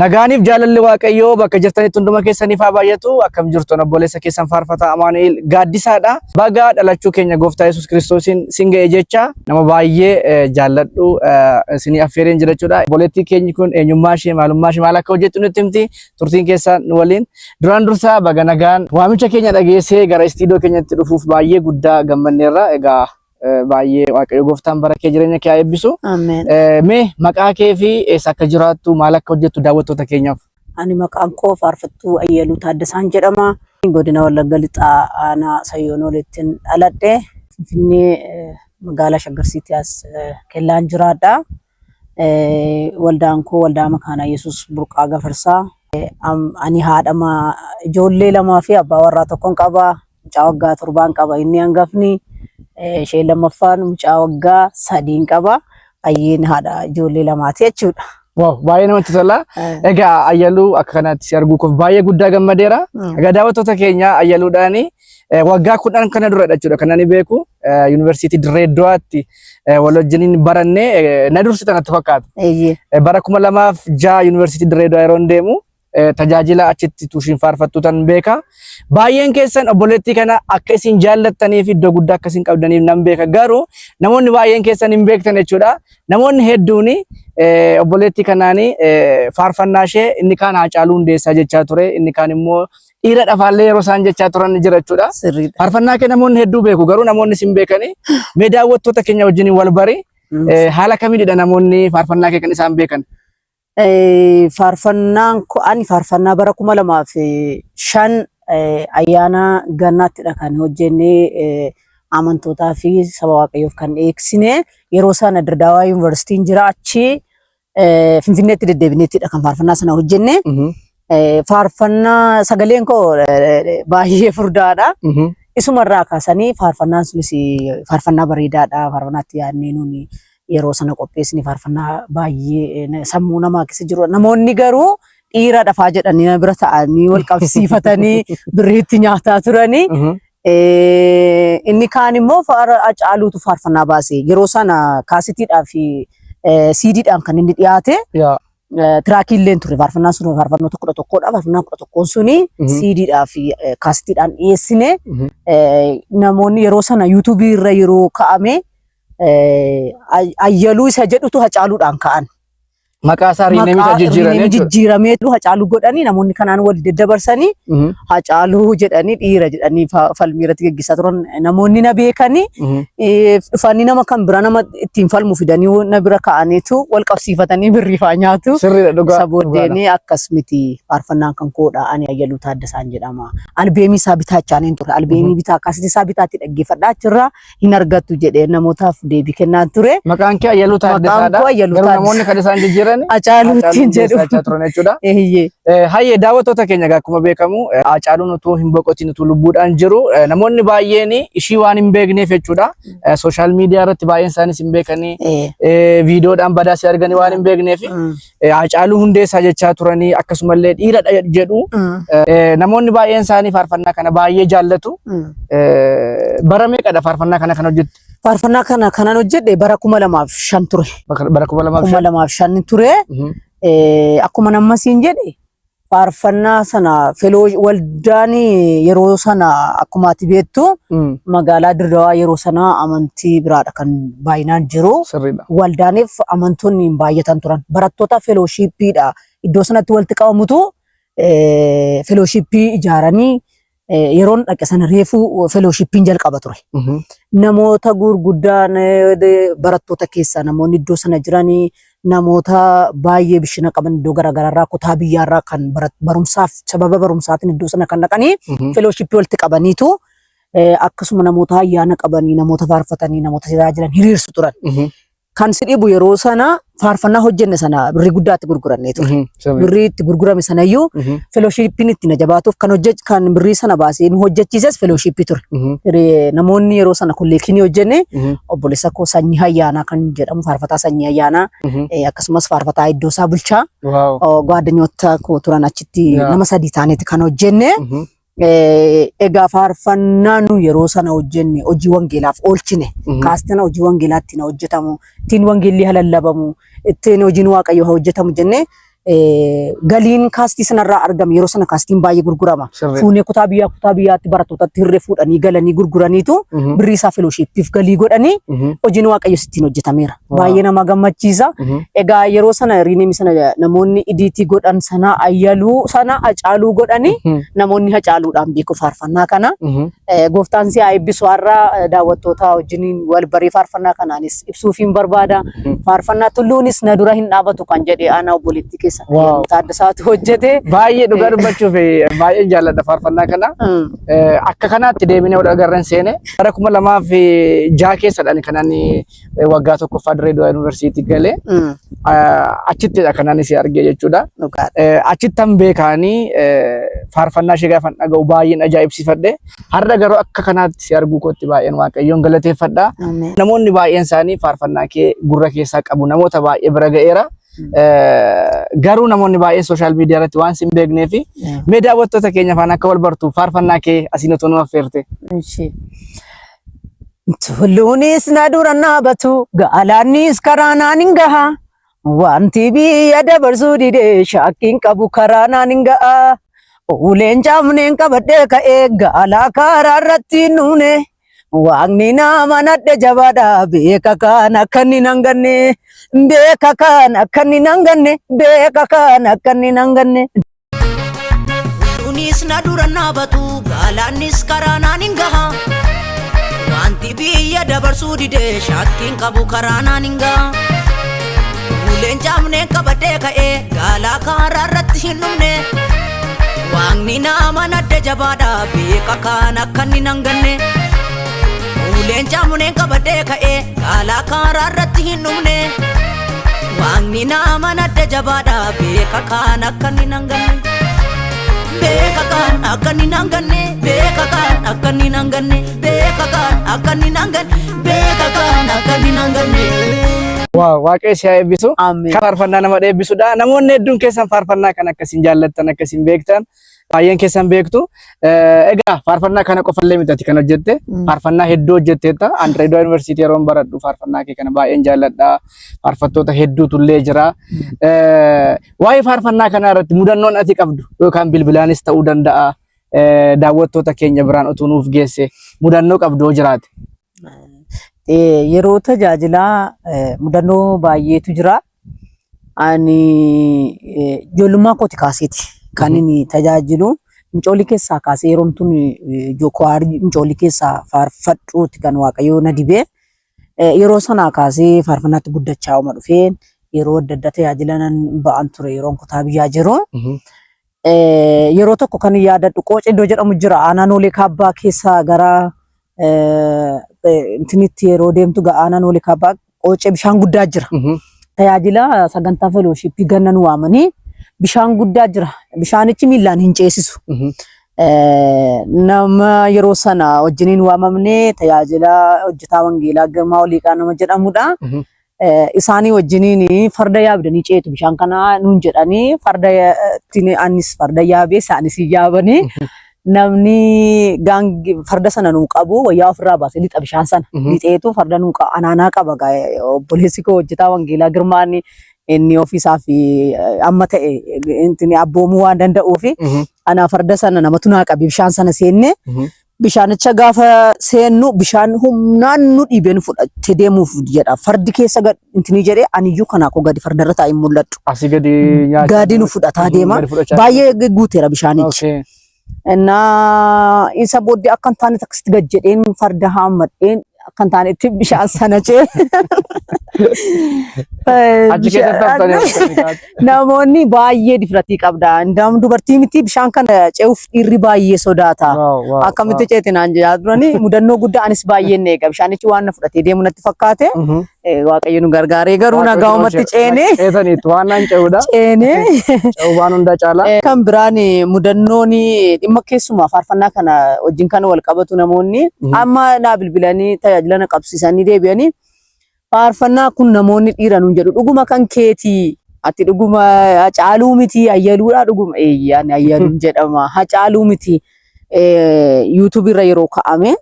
Nagaaniif jaalalli waaqayyoo bakka jirtanitti hunduma keessaniif haa baay'atu. Akkam jirtu obboleessa keessan faarfataa Amaanu'eel Gaaddisaadha. Baga dhalachuu keenya Gooftaa Yesuus Kiristoosiin sin ga'e jecha nama baay'ee jaalladhu isinii affeereen jira jechuudha. Obboleettii keenyi kun eenyummaa ishee maalummaa ishee maal akka hojjettu nutti himti. Turtiin keessan nu waliin. Duraan dursaa baga nagaan waamicha keenya dhageessee gara istiidiyoo keenyatti dhufuuf baay'ee guddaa gammanneerra. Egaa baay'ee waaqayyo gooftaan barakee jireenya kee haa eebbisu. Ameen. Mee maqaa kee fi eessa akka jiraattu maal akka hojjettu daawwattoota keenyaaf? Ani maqaan koo Faarfattuu Ayyaluu Taaddasaan jedhama. Godina Wallagga Lixaa aanaa Sayyoonoleettiin dhaladhe. Finfinnee magaalaa Shaggarsiitiyaas kellaan jiraadha. Waldaan koo waldaa Makaana Yesuus Burqaa Gafarsaa. Ani haadha ijoollee lamaa fi abbaa warraa tokkoon qaba. Mucaa waggaa 7 qaba. Inni hangafni ishee lammaffaan mucaa waggaa 3 qaba. Ayyeen haadha ijoollee lamaati jechuudha. Wow, baay'ee namatti tola. Egaa Ayyaluu akka kanatti si arguuf baay'ee guddaa gammadeera. Egaa daawwattoota keenya Ayyaluudhaani waggaa 10 kana duradha jechuudha. Kan ani beeku Yuunivarsiitii Dirree Dawaatti wal wajjiniin barannee na dursitan natti fakkaata. Bara 2006 Yuunivarsiitii Dirree Dawaa yeroo deemu tajaajila achitti tushiin faarfattuutan beeka. Baay'een keessan obboleettii kana akka isin jaallattaniif iddoo guddaa akka isin qabdaniif nan beeka. Garuu namoonni baay'een keessan hin beektan jechuudha. Namoonni hedduun obboleettii kanaanii faarfannaa ishee inni kaan Haacaaluu Hundeessaa jechaa ture. Inni kaan immoo dhiira dhafaallee yeroo isaan jechaa turan jira jechuudha. Faarfannaa kee namoonni hedduu beeku. Garuu namoonni isin beekanii mee daawwattoota keenya wajjin wal bari haala kamiidha namoonni faarfannaa kee kan isaan beekan? Faarfannaan ani faarfannaa bara 2005 ayyaana gannaattiidha kan hojjennee amantootaa fi saba waaqayyoof kan eegsine yeroo sana Dirdaawaa Yuunivarsiitiin jira achi Finfinneetti deddeebineettidha kan faarfannaa sana hojjenne. Faarfannaa sagaleen koo baay'ee furdaadha. Isumarraa kaasanii faarfannaan sunis faarfannaa bareedaadha. Faarfannaatti yaadnee nuuni yeroo sana qopheessine faarfannaa baay'ee sammuu namaa keessa jiru. Namoonni garuu dhiira dhafaa jedhanii bira ta'anii wal qabsiifatanii birriitti nyaataa turanii. Inni kaan immoo Haacaaluutu faarfannaa baase. Yeroo sana kaasetiidhaa fi siidiidhaan kan inni dhiyaate. Tiraakiilleen ture faarfannaan sun faarfannoota 11dha. Faarfannaan 11 suni siidiidhaa fi kaasetiidhaan dhiyeessine. Namoonni yeroo sana yuutuubii irra yeroo kaa'ame Ayyaluu isa jedhutu Haacaaluudhaan ka'an. Maqaa isaa riineemii jijjiiramee Haacaaluu godhanii namoonni kanaan wal daddabarsanii Haacaaluu jedhanii dhiira jedhanii falmii irratti gaggeessaa turan. Namoonni na beekanii dhufanii nama kan bira nama ittiin falmu fidanii na bira ka'aniitu wal qabsiifatanii birriifaa nyaatu. Isa booddeenii akkas miti faarfannaan kan koodha. Ani Ayyaluu Taaddasaan jedhama. Albeemii isaa bitaachaan ture. Albeemii bitaa kaasitii isaa bitaatti dhaggeeffadhaa achirraa hin argattu jedhee namootaaf deebii kennaa ture. Maqaan kee Ayyaluu Taaddasaadha. Garuu namoonni kan isaan jijjiiran Haacaaluutiin jedhu. Hayyee daawwattoota keenya akkuma beekamu Haacaaluun utuu hin boqotiin utuu lubbuudhaan jiru namoonni baay'een ishii waan hin beekneef jechuudha. Sooshaal miidiyaa irratti baay'een isaanis hin beekanii viidiyoodhaan badaasii arganii waan hin beekneef Haacaaluu Hundeessaa jechaa turanii akkasumallee dhiira jedhu namoonni baay'een isaanii faarfannaa kana baay'ee jaallatu. Bara meeqadha faarfannaa kana kan hojjette? Faarfannaa kana kanan hojjedhe bara 2005 ture. Bara 2005 ture. Akkuma nammasiin jedhe faarfannaa sana waldaan yeroo sana akkuma ati beektu magaalaa Dirdaawaa yeroo sana amantii biraadha kan baay'inaan jiru. Waldaaniif amantoonni baay'atan turan. Barattoota felooshiippiidha. Iddoo sanatti walitti qabamutu felooshiippii ijaaranii yeroon dhaqe sana reefuu felooshiippiin jalqaba ture. Namoota gurguddaan barattoota keessaa namoonni iddoo sana jiranii namoota baay'ee bishina qaban iddoo garaagaraarraa kutaa biyyaarraa kan barumsaaf sababa barumsaatiin iddoo sana kan dhaqanii felooshiippii walitti qabaniitu akkasuma namoota ayyaana qabanii namoota faarfatanii namoota tajaajilan hiriirsu turan. Kan si dhibu yeroo sana faarfannaa hojjenne sana birrii guddaatti gurgurannee ture. Birrii itti gurgurame sanayyuu felooshiippiin itti na jabaatuuf kan birrii sana baasee nu hojjechiises felooshiippii ture. Namoonni yeroo sana kolleekshini hojjenne obboleessa koo Sanyii Ayyaanaa kan jedhamu faarfataa Sanyii Ayyaanaa akkasumas faarfataa Iddoosaa Bulchaa gaadanyoota koo turan achitti nama 3 taaneeti kan hojjenne. Egaa faarfannaan yeroo sana hojjenne hojii wangeelaaf oolchine kaastina hojii wangeelaatti na hojjetamu ittiin wangeelli halallabamu ittiin hojiin waaqayyoo hojjetamu jenne galiin kaastii sanarraa argame yeroo sana kaastiin baay'ee gurgurama. Fuunee kutaa biyyaatti barattootatti hirree fuudhanii galanii gurguraniitu birrii isaa fellowshippiif galii godhanii hojiin waaqayyo sittiin hojjetameera. Baay'ee nama gammachiisa. Egaa yeroo sana riinimi sana namoonni idiitii godhan sana ayyaluu sana hacaaluu godhanii namoonni hacaaluudhaan beeku faarfannaa kana. Gooftaan si haa eebbisu har'a daawwattoota wajjiniin wal baree faarfannaa kanaanis ibsuufiin barbaada. Faarfannaa tulluunis na dura hin dhaabatu kan jedhe ana obboleettii keessa Taaddasaatu hojjete. Baay'ee dhugaa dubbachuuf baay'ee jaalladha faarfannaa kana. Akka kanaatti deemnee wal agarran seene bara 2006 keessadhaan kanan waggaa tokkoffaa Dirreedawaa Yuunivarsiitii galee achittidha kanan si argee jechuudha. Achittan beekaanii faarfannaa ishee gaafa dhaga'u baay'een ajaa'ibsiifadhe. Har'a garuu akka kanaatti si arguu kootti baay'een waaqayyoon galateeffadha. Namoonni baay'een isaanii faarfannaa kee gurra keessaa qabu. Namoota baay'ee bira ga'eera. Garuu namoonni baay'ee sooshaal miidiyaa irratti waan sin beeknee fi mee daawwattoota keenya faana akka wal bartu faarfannaa kee asiin otoo nu affeerte. Tulluunis na dura dhaabatu galaannis karaa naan hin gaha. Wanti biyya dabarsuu didee shakkiin qabu karaa naan hin ga'a. Uleen caamneen qabadhee ka'ee gaalaa karaa irratti nuune. Waaqni nama nadhe jabaadha beeka kan akka inni nanganne beeka kan akka inni nanganne beeka kan akka inni nanganne. Tulluunis na dura dhaabatu galaannis karaa naan hin gaha. Wanti biyya dabarsuu didee shakkiin qabu karaa naan hin gaha. Uleen caamneen qabadhee ka'ee gaalaa karaa irratti hin dhumne. Waaqni nama nadhe jabaadha beeka kan akka inni nanganne. Uleen caamneen qabadhee ka'ee gaalaa karaa irratti hin dhumne. Waaqni nama nadhe jabaadha beeka kan akka inni nanganne. Beeka kan akka inni nanganne. Beeka kan akka inni nanganne. Beeka kan akka inni nanganne. Beeka kan akka inni nanganne. Waaqayyo si haa eebbisu. Kan faarfannaa nama eebbisudha. Namoonni hedduun keessan faarfannaa kan akkasiin jaallattan akkasiin beektan baay'een keessan beektu. Egaa faarfannaa kana qofallee miti kan hojjette faarfannaa hedduu hojjetteetta. Dirreedawaa Yuunivarsiitii yeroo baradhu faarfannaa kee kana baay'een jaalladha. Faarfattoota hedduutu illee jira. Waa'ee faarfannaa kana irratti mudannoon ati qabdu yookaan bilbilaanis ta'uu danda'a. Daawwattoota keenya biraan utuu nuuf geesse mudannoo qabdu jiraate. Yeroo tajaajilaa mudannoo baay'eetu jira. Ani ijoollummaa kooti kaaseeti kan inni tajaajilu. Mucoolii keessaa kaasee yeroomtuun jookoo'aarii mucoolii keessaa faarfadhuuti kan waaqayyoo na dibee. Yeroo sanaa kaasee faarfannaatti guddachaa uma dhufeen yeroo adda addaa tajaajilan ba'an ture yeroon kutaa biyyaa jiru. Yeroo tokko kan yaadadhu Qoocee iddoo jedhamu jira. Aananoolee Kaabbaa keessaa gara intinitti yeroo deemtu Aananoolee Kaabbaa Qoocee bishaan guddaa jira. Tajaajila sagantaa fellowshippii ganna nu waamanii bishaan guddaa jira. Bishaanichi miilaan hin ceesisu. Nama yeroo sana wajjiniin waamamnee tajaajila hojjetaa wangeelaa Girmaa Oliiqaa nama jedhamudha. Isaanii wajjiniin farda yaabdanii ceetu bishaan kana nuun jedhanii anis farda yaabee isaanis yaabanii namni farda sana nuu qabu wayyaa ofirraa baasee lixa bishaan sana lixeetu farda nuu anaanaa qaba obboleessi koo hojjetaa wangeelaa Girmaan inni ofiisaa fi amma ta'e intini abboomuu waan danda'uu fi anaa farda sana namatu naa qabi bishaan sana seenne bishaanicha gaafa seennu bishaan humnaan nu dhiibeen fudhattee deemuuf jedha. Fardi keessa intini jedhee aniyyuu kanaa koo gadi fardarra taa'ee mul'adhu. Asii gadi nu fudhataa deema. Baay'ee guuteera bishaanichi. Innaa isa booddee akka hin taane akkasitti gad jedheen farda haammadheen akka hin taanetti bishaan sana cee. Namoonni baay'ee difratii qabda. Indaan dubartii miti bishaan kana ce'uuf dhiirri baay'ee sodaata. Akkamitti ceete naan jedhaa turani mudannoo guddaa anis baay'een eega. Bishaanichi waan na fudhatee deemu natti fakkaate. Waaqayyo nu gargaaree garuu nagaa'umatti ceene. Ceetaniitu waan naan ce'uudha. Ceene. Ce'uu waan hundaa caalaa. Kan biraan mudannoon dhimma keessumaa faarfannaa kana wajjin kan wal qabatu namoonni amma naa bilbilanii tajaajila na qabsiisanii deebi'anii. Faarfannaa kun namoonni dhiira nuun jedhu dhuguma kan keetii ati dhuguma hacaaluu miti ayyaluudha dhuguma eeyyaan ayyaluun jedhama hacaaluu miti YouTube irra yeroo kaa'ame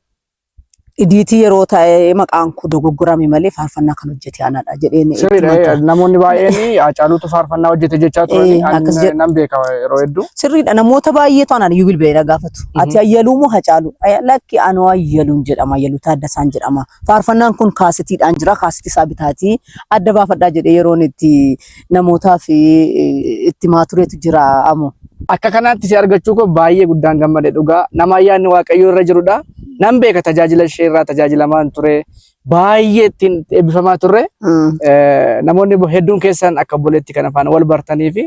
Idiitii yeroo ta'e maqaan ku dogoggorame malee faarfannaa kan hojjete anaadha jedheen sirriidha namoonni baay'een Haacaaluutu faarfannaa hojjete jechaa turani nan beeka yeroo hedduu sirriidha namoota baay'eetu anaan iyyuu bilbileedha gaafatu ati Ayyaluu moo Haacaaluu lakki anoo Ayyaluun jedhama Ayyaluu Taaddasaan jedhama faarfannaan kun kaasetiidhaan jira kaaseti isaa bitaatii adda baafadhaa jedhee yeroon itti namootaaf itti maatureetu jira amoo akka kanaatti si argachuu ko baay'ee guddaan gammade dhugaa nama ayyaanni Waaqayyoo irra jirudha nan beeka tajaajila ishee irraa tajaajilamaan ture baay'ee ittiin eebbifamaa turre namoonni hedduun keessan akka obboleetti kana faana wal bartanii fi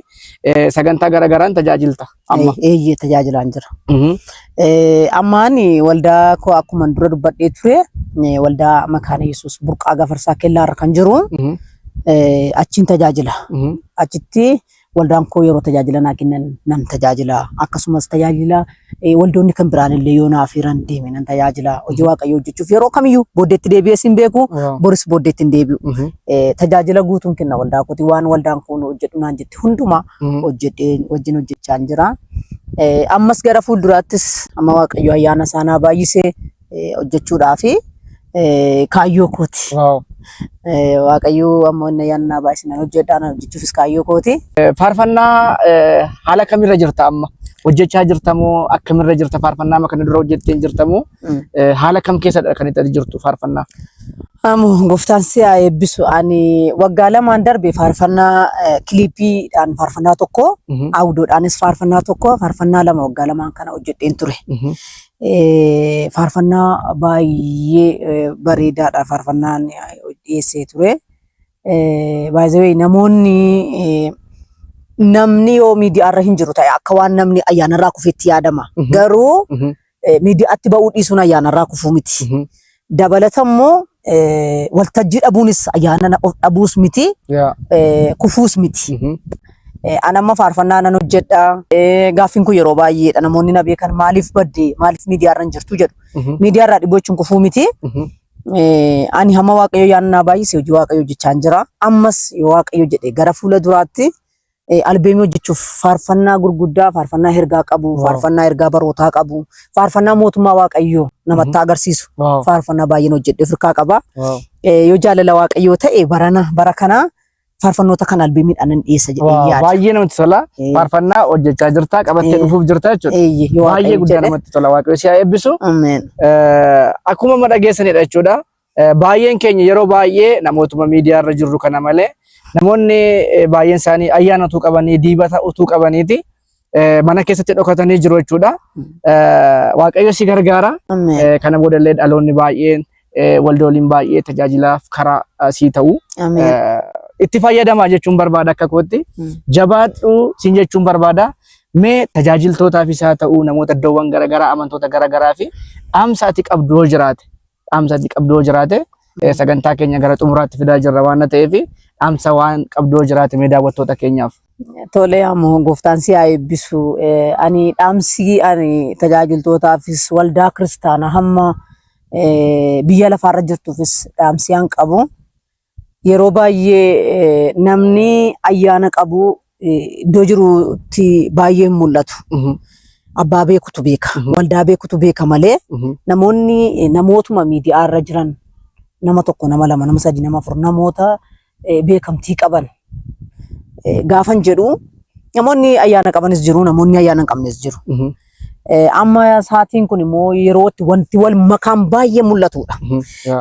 sagantaa garagaraan tajaajilta amma eeyyee tajaajilaan jira ammaan waldaa koo akkuma dura dubbadhee ture waldaa Makaana Yesuus Burqaa Gafarsaa Kellaarra kan jiru achiin tajaajila achitti waldaan koo yeroo tajaajila naa kennan nan tajaajila akkasumas tajaajila waldoonni kan biraan illee yoo naaf hiran deeme nan tajaajila hojii Waaqayyoo hojjechuuf yeroo kamiyyuu booddeetti deebi'ee sin beeku boris booddeetti hin deebi'u tajaajila guutuun kenna waldaa kooti waan waldaan kun hojjedhu naan jetti hundumaa hojjedhee wajjin hojjechaa jira ammas gara fuulduraattis amma Waaqayyoo ayyaana isaanaa baay'isee hojjechuudhaaf kaayyoo kooti Waaqayyoo amma ayyaana baay'isnaan hojjedhaan hojjechuufis kaayyoo kooti faarfannaa haala kamirra jirta amma hojjechaa jirtamoo akkamirra jirta faarfannaa ma kana dura hojjetteen jirtamoo haala kam keessadha kan itti jirtu faarfannaa Gooftaan si haa eebbisu ani waggaa lamaan darbe faarfannaa kiliipiidhaan faarfannaa tokko awudoodhaanis faarfannaa tokko faarfannaa lama waggaa lamaan kana hojjetteen ture faarfannaa baay'ee bareedaadha faarfannaan dhiyeessee ture baay'ee namoonni namni yoo miidiyaarra hin jiru ta'e akka waan namni ayyaanarraa kufeetti yaadama garuu miidiyaatti ba'uu dhiisuun ayyaanarraa kufuu miti dabalatammoo waltajjii dhabuunis ayyaana dhabuus miti kufuus miti anamma faarfannaa nan hojjedha gaaffiin kun yeroo baay'eedha namoonni na beekan maaliif badde maaliif miidiyaarra hin jirtu jedhu miidiyaarraa dhiboochuun kufuu miti ani hamma Waaqayyoo yaannaa baay'isee hojii Waaqayyoo hojjechaan jira ammas yoo Waaqayyoo jedhe gara fuula duraatti albeemii hojjechuuf faarfannaa gurguddaa faarfannaa ergaa qabu faarfannaa ergaa barootaa qabu faarfannaa mootummaa Waaqayyoo namatti agarsiisu faarfannaa baay'een hojjedhee firkaa qaba yoo jaalala Waaqayyoo ta'e bara kana faarfannoota kan albeemiidhaan nan dhiyeessa jedhee yaada baay'ee namatti tola faarfannaa hojjechaa jirta qabattee dhufuuf jirta jechuudha baay'ee guddaa namatti tola Waaqayyoo si haa eebbisu akkuma ma dhageessanidha jechuudha baay'een keenya yeroo baay'ee namootuma miidiyaarra jirru kana malee namoonni baay'een isaanii ayyaana utuu qabanii diibata utuu qabaniiti mana keessatti dhokatanii jiru jechuudha Waaqayyo si gargaara kana boodallee dhaloonni baay'een waldooliin baay'ee tajaajilaaf karaa sii ta'u itti fayyadamaa jechuun barbaada akka kootti jabaadhu siin jechuun barbaada mee tajaajiltootaaf isaa ta'u namoota iddoowwan garaagaraa amantoota garaagaraa fi dhaamsa ati qabdu yoo jiraate sagantaa keenya gara xumuraatti fidaa jirra waan ta'eef dhaamsa waan qabdu yoo jiraate mee daawwattoota keenyaaf Tole ammoo Gooftaan si haa eebbisu ani dhaamsi ani tajaajiltootaafis waldaa kiristaanaa hamma biyya lafaarra jirtuufis dhaamsi aan qabu yeroo baay'ee namni ayyaana qabu iddoo jirutti baay'ee mul'atu abbaa beekutu beeka waldaa beekutu beeka malee namoonni namootuma miidiyaarra jiran nama tokko nama lama nama sadi nama afur namoota beekamtii qaban gaafan jedhu namoonni ayyaana qabanis jiru namoonni ayyaana hin qabnes jiru amma saatiin kun immoo yerootti wanti wal makaan baay'ee mul'atudha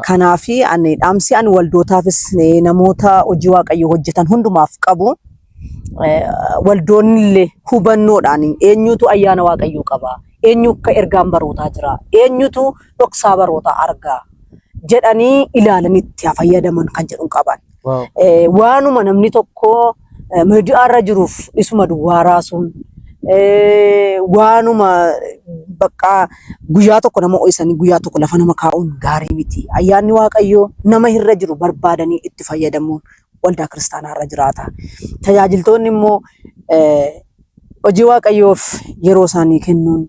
kanaaf ani dhaamsi ani waldootaafis namoota hojii Waaqayyoo hojjetan hundumaaf qabu waldoonni illee hubannoodhaan eenyutu ayyaana Waaqayyoo qaba eenyu akka ergaan barootaa jira eenyutu dhoksaa barootaa argaa jedhanii ilaalanitti fayyadaman kan jedhu qaban waanuma namni tokko miidiyaarra jiruuf isuma duwwaa raasuun waanuma bakka guyyaa tokko nama ho'isanii guyyaa tokko lafa nama kaa'uun gaarii miti ayyaanni Waaqayyoo nama irra jiru barbaadanii itti fayyadamuun waldaa kiristaanaarra jiraata tajaajiltoonni immoo hojii Waaqayyoof yeroo isaanii kennuun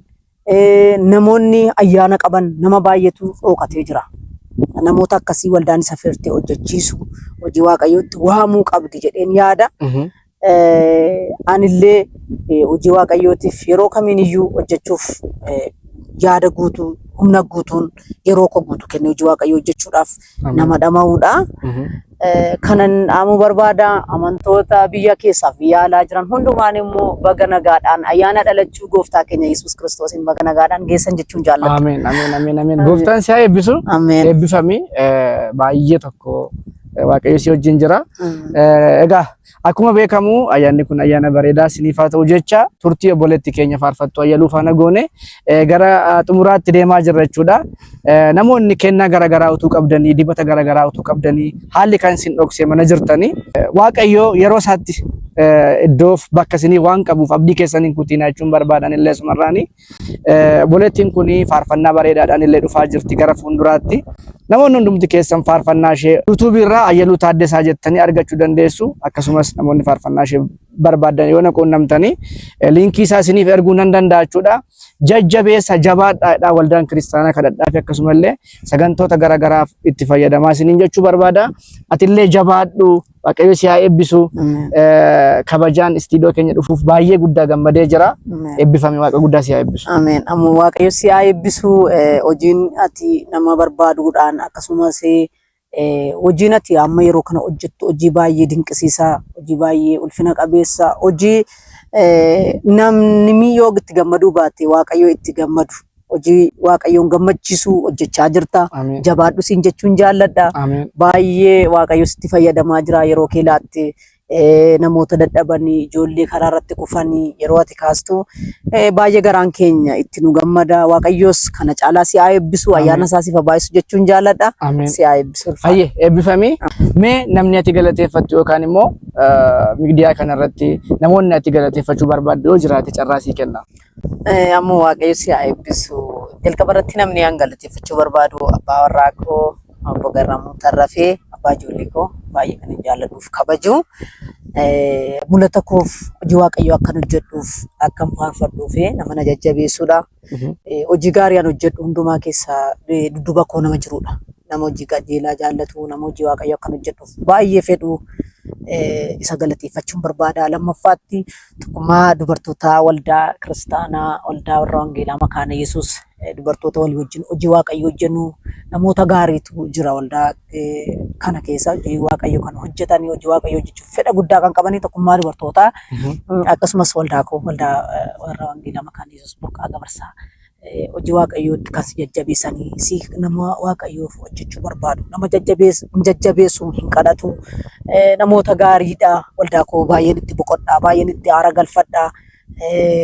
namoonni ayyaana qaban nama baay'eetu dhookatee jira namoota akkasii waldaan isa firtee hojjechiisu hojii Waaqayyootti waamuu qabdi jedheen yaada anillee hojii Waaqayyootiif yeroo kamiin iyyuu hojjechuuf yaada guutuu humna guutuun yeroo koo guutu kennee hojii waaqayyoo hojjechuudhaaf nama dhama'uudha. Kanan dhaamuu barbaada amantoota biyya keessaaf biyya alaa jiran hundumaan immoo baga nagaadhaan ayyaana dhalachuu gooftaa keenya Yesuus Kiristoosiin baga nagaadhaan geessan jechuun jaalladha. Ameen ameen ameen ameen. Gooftaan si haa eebbisu. Ameen. Eebbifamii baay'ee tokko waaqayyo si wajjin jira. Egaa akkuma beekamu ayyaanni kun ayyaana bareedaa isiniif haa ta'u jecha turtii obboleetti keenya faarfattuu Ayyaluu faana goone gara xumuraatti deemaa jirra jechuudha. Namoonni kennaa garaagaraa utuu qabdanii dibata garaagaraa utuu qabdanii haalli kan isin dhoksee mana jirtanii waaqayyo yeroo isaatti iddoof bakka isinii waan qabuuf abdii keessaniin kutiinaa jechuun barbaadan illee sumarraani. Obboleettiin kun faarfannaa bareedaadhaan illee dhufaa jirti gara fuulduraatti. Namoonni hundumti keessan faarfannaa ishee YouTube irraa Ayyaluu Taaddasaa jettanii argachuu dandeessu. Akkasumas namoonni faarfannaa ishee barbaadan yoo quunnamtanii liinkii isaa isiniif erguu nan danda'a jechuudha. Jajjabeessa jabaadhaa waldaan kiristaanaa kadhadhaa fi akkasumallee sagantoota garaagaraaf itti fayyadamaa isiniin jechuu barbaada. Atillee jabaadhu waaqayyo si haa eebbisu. Kabajaan istiidiyoo keenya dhufuuf baay'ee guddaa gammadee jira. Eebbifame waaqa guddaa si haa eebbisu. Ameen. Ammoo waaqayyo si haa eebbisu. Hojiin ati nama barbaaduudhaan akkasumas hojiin ati amma yeroo kana hojjettu hojii baay'ee dinqisiisaa, hojii baay'ee ulfina qabeessa, hojii namni miyyoo itti gammaduu baate waaqayyo itti gammadu. Hojii waaqayyoon gammachiisu hojjechaa jirta. Jabaadhu siin jechuun jaalladha. Baay'ee waaqayyo sitti fayyadamaa jira yeroo keelaatti. Namoota dadhabanii ijoollee karaa irratti kufanii yeroo ati kaastu baay'ee garaan keenya itti nu gammada. Waaqayyos kana caalaa si haa eebbisu ayyaana isaa siif baay'isu jechuun jaalladha. Si haa eebbisu. Ayyee eebbifamii. Mee namni ati galateeffattu yookaan immoo miidiyaa kanarratti namoonni ati galateeffachuu barbaaddu yoo jiraate carraa sii kenna. Ammoo waaqayyo si haa eebbisu. Jalqaba irratti namni aan galateeffachuu barbaadu abbaa warraa koo Obbo Garramuu Tarrafee abbaa ijoollee koo baay'ee kan jaalladhuuf kabaju. Mul'ata koof hojii waaqayyoo akkan hojjedhuuf akkan faarfadhuuf nama na jajjabeessuudha. Hojii gaarii aan hojjedhu hundumaa keessaa dudduuba koo nama jirudha. Nama hojii qajeelaa jaallatu, nama hojii waaqayyoo akkan hojjedhuuf baay'ee fedhu isa galateeffachuun barbaada. Lammaffaatti tokkummaa dubartoota waldaa kiristaanaa waldaa warra wangeelaa makaana Yesuus dubartoota walii wajjin hojii waaqayyoo hojjennu namoota gaariitu jira waldaa kana keessa hojii waaqayyoo kan hojjetanii hojii waaqayyoo hojjechuuf fedha guddaa kan qabanii tokkummaa dubartootaa akkasumas waldaa koo waldaa warra wangeelaa makaana Yesuus burqaa gabarsaa hojii waaqayyootti kan si jajjabeessanii si nama waaqayyoof hojjechuu barbaadu nama jajjabeessu hin kadhatu namoota gaariidha waldaa koo baay'een itti boqodhaa baay'een itti aara galfadhaa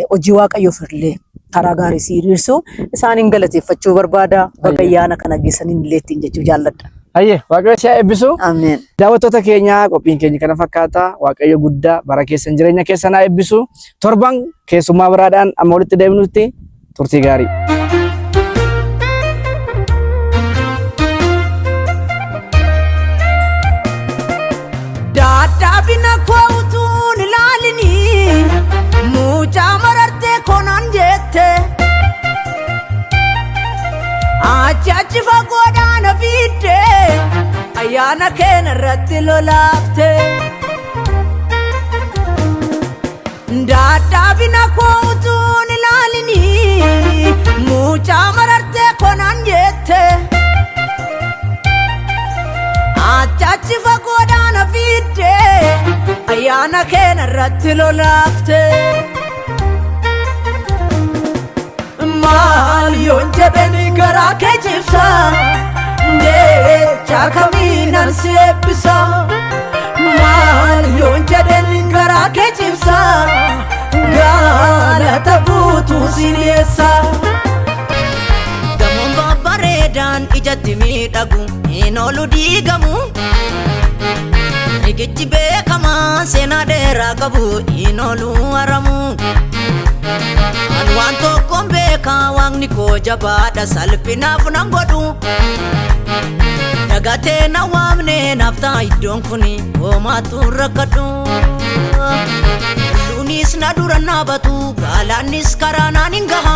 hojii waaqayyoof illee karaa gaarii si hiriirsu isaaniin galateeffachuu barbaada. Bakka ayyaana kana geessaniin illee ittiin jechuu jaalladha. Ayyee waaqayyo si haa eebbisu. Ameen. Daawwattoota keenya qophiin keenya kana fakkaata. Waaqayyo guddaa bara keessan jireenya keessan haa eebbisu. Torban keessummaa biraadhaan amma walitti deebinutti turtii gaarii. Daadhaabina koo utuun ilaalinii mucaa marartee koonaan jette achi fagoodhaan fiidde ayyaana keenya irratti lolaafte. Daadhaabina koo utuun ilaalinii mucaa marartee koonaan jette achi fagoodhaan fiidde ayyaana keenya irratti lolaafte. Maal yoon jedhani garaa kee cibsa jecha kamiinan si eebbisa. Maal yoon jedhani garaa kee cibsa galata guutuu si dhiyeessa. Gamoon babbareedaan ijatti miidhagu hin oolu diigamu. Rigichi beekamaa seenaa dheeraa qabu hin oolu haramu. Waan tokkoon beekaa waaqni koo jabaadha salphinaaf nan godhu. Dagatee na waamne naaf ta'a iddoon kuni hoomaatu rakkadhu. Luunis na dura naabatu galaannis karaa naan hin gaha.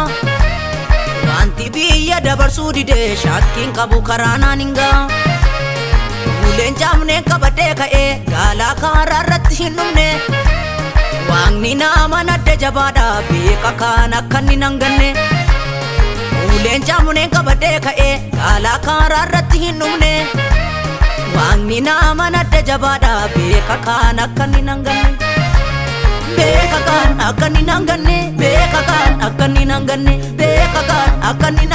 Wanti biyya dabarsuu didee shakkiin qabu karaa naan hin gaha. Uleen jaamneen qabadhee ka'ee gaalaa karaa irratti hin dhumne. Waaqni nama nadde jabaadha beeka kan akka inni nan ganne. uleen jaamuneen qabadee ka'ee gaalaa karaa irratti hin dhumne waaqni nama nadda jabaadha beeka kaan akka inni nanganne beeka kaan akka inni nanganne beeka kaan akka inni nanganne beeka kaan akka inni